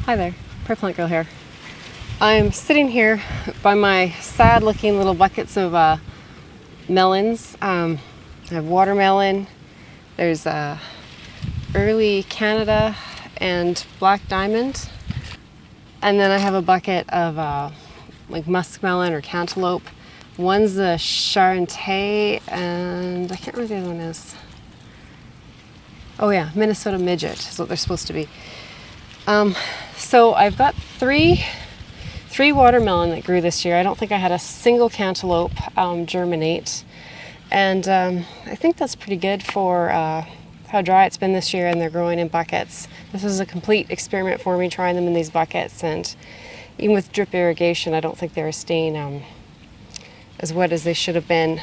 Hi there, Prairie Plant Girl here. I'm sitting here by my sad looking little buckets of melons. I have watermelon, there's early Canada and black diamond. And then I have a bucket of like muskmelon or cantaloupe. One's the Charente and I can't remember what the other one is. Oh yeah, Minnesota midget is what they're supposed to be. So I've got three watermelon that grew this year. I don't think I had a single cantaloupe germinate. And I think that's pretty good for how dry it's been this year, and they're growing in buckets. This is a complete experiment for me, trying them in these buckets, and even with drip irrigation, I don't think they were staying as wet as they should have been.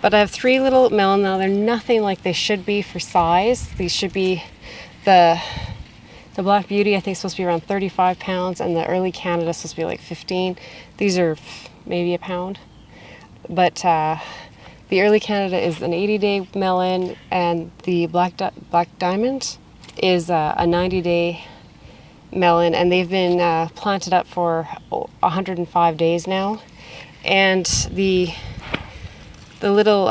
But I have three little melon now. They're nothing like they should be for size. These should be the Black Beauty, I think, is supposed to be around 35 pounds, and the Early Canada is supposed to be like 15. These are maybe a pound. But the Early Canada is an 80-day melon, and the Black Diamond is a 90-day melon, and they've been planted up for 105 days now. And the little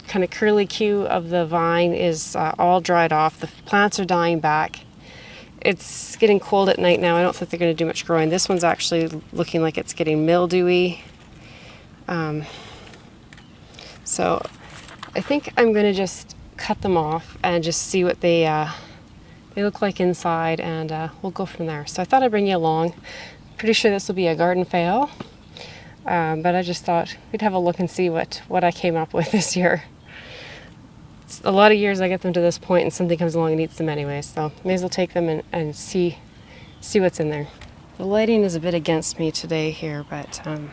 kind of curly Q of the vine is all dried off. The plants are dying back. It's getting cold at night now. I don't think they're going to do much growing. This one's actually looking like it's getting mildewy. So I think I'm going to just cut them off and just see what they look like inside, and we'll go from there. So I thought I'd bring you along. Pretty sure this will be a garden fail, but I just thought we'd have a look and see what I came up with this year. It's a lot of years I get them to this point and something comes along and eats them anyway, so may as well take them and see what's in there. The lighting is a bit against me today here, but I'll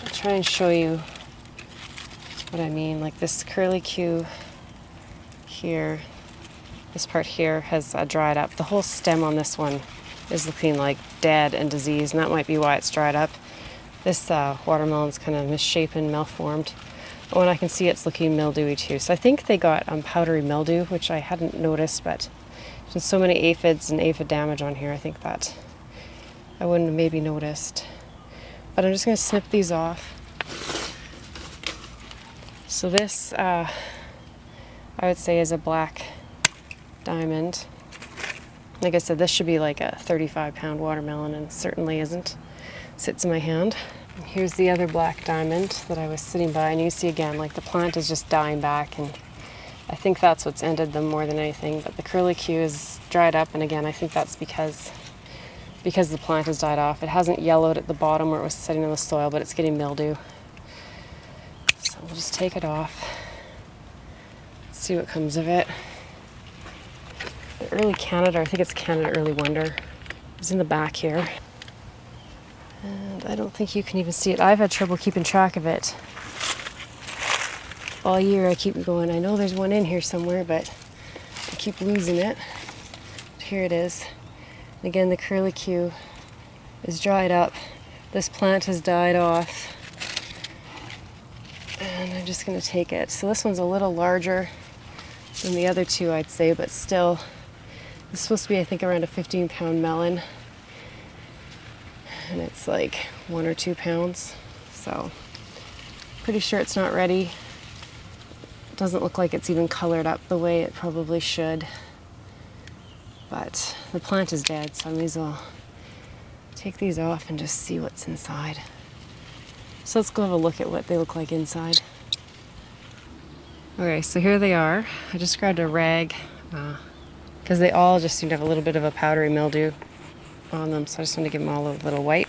try and show you what I mean. Like this curly Q here, this part here has dried up. The whole stem on this one is looking like dead and diseased, and that might be why it's dried up. This watermelon's kind of misshapen, malformed. Oh, and I can see it's looking mildewy too. So I think they got powdery mildew, which I hadn't noticed, but there's so many aphids and aphid damage on here, I think that I wouldn't have maybe noticed. But I'm just going to snip these off. So this, I would say, is a black diamond. Like I said, this should be like a 35-pound watermelon, and it certainly isn't. Sits in my hand. And here's the other black diamond that I was sitting by, and you see again, like the plant is just dying back, and I think that's what's ended them more than anything. But the curly Q is dried up, and again, I think that's because the plant has died off. It hasn't yellowed at the bottom where it was sitting in the soil, but it's getting mildew. So we'll just take it off, see what comes of it. The Early Canada, I think it's Canada Early Wonder, is in the back here. And I don't think you can even see it. I've had trouble keeping track of it. All year I keep going, I know there's one in here somewhere, but I keep losing it. But here it is. And again, the curly Q is dried up. This plant has died off. And I'm just going to take it. So this one's a little larger than the other two, I'd say, but still, it's supposed to be, I think, around a 15-pound melon. And it's like 1 or 2 pounds. So pretty sure it's not ready. It doesn't look like it's even colored up the way it probably should. But the plant is dead, so I may as well take these off and just see what's inside. So let's go have a look at what they look like inside. Okay, so here they are. I just grabbed a rag because they all just seem to have a little bit of a powdery mildew on them, so I just want to give them all a little wipe.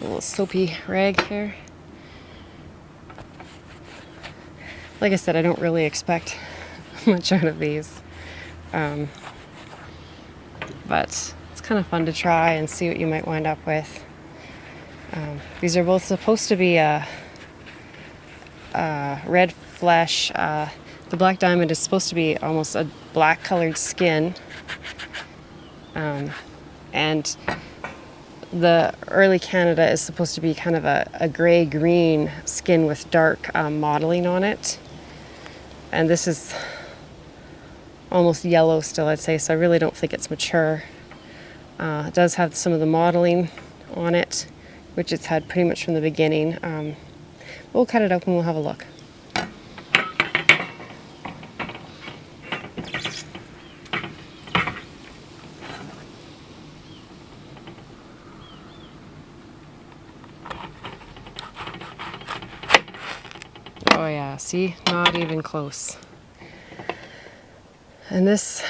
A little soapy rag here. Like I said, I don't really expect much out of these. But it's kind of fun to try and see what you might wind up with. These are both supposed to be red flesh. The black diamond is supposed to be almost a black colored skin. And the Early Canada is supposed to be kind of a gray-green skin with dark mottling on it. And this is almost yellow still, I'd say, so I really don't think it's mature. It does have some of the mottling on it, which it's had pretty much from the beginning. We'll cut it open and we'll have a look. Oh yeah, see, not even close. And this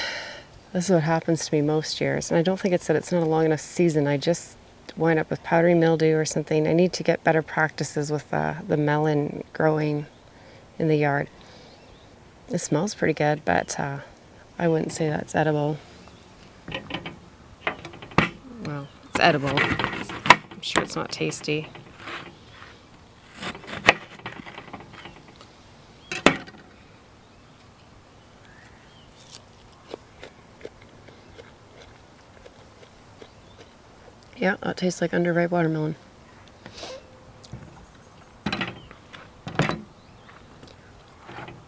is what happens to me most years. And I don't think it's that it's not a long enough season. I just wind up with powdery mildew or something. I need to get better practices with the melon growing in the yard. It smells pretty good, but I wouldn't say that's edible. Well, it's edible. I'm sure it's not tasty. Yeah, that tastes like underripe watermelon.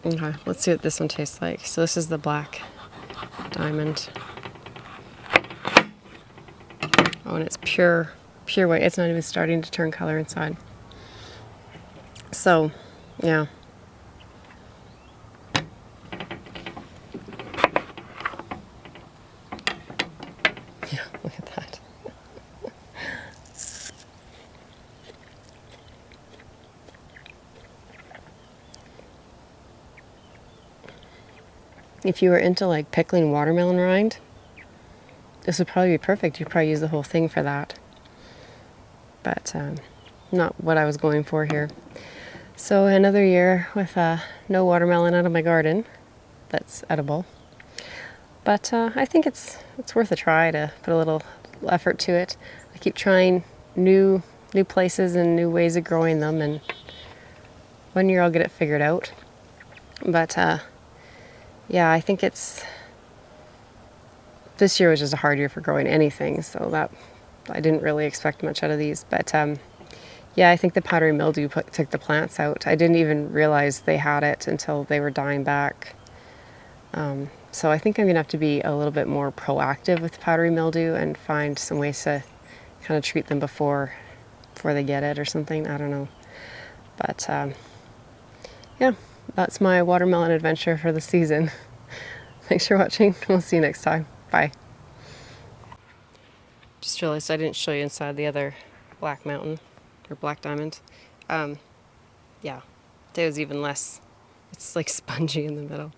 Okay, let's see what this one tastes like. So this is the black diamond. Oh, and it's pure white. It's not even starting to turn color inside. So, yeah. Yeah, look at that. If you were into like pickling watermelon rind, this would probably be perfect. You'd probably use the whole thing for that. But not what I was going for here. So another year with no watermelon out of my garden that's edible. But I think it's worth a try to put a little effort to it. I keep trying new places and new ways of growing them, and one year I'll get it figured out. But yeah, I think this year was just a hard year for growing anything, so that I didn't really expect much out of these. But yeah, I think the powdery mildew took the plants out. I didn't even realize they had it until they were dying back. So I think I'm gonna have to be a little bit more proactive with powdery mildew and find some ways to kind of treat them before they get it or something. I don't know. But yeah, that's my watermelon adventure for the season. Thanks for watching. We'll see you next time. Bye. Just realized I didn't show you inside the other black mountain or black diamond. Yeah, it was even less. It's like spongy in the middle.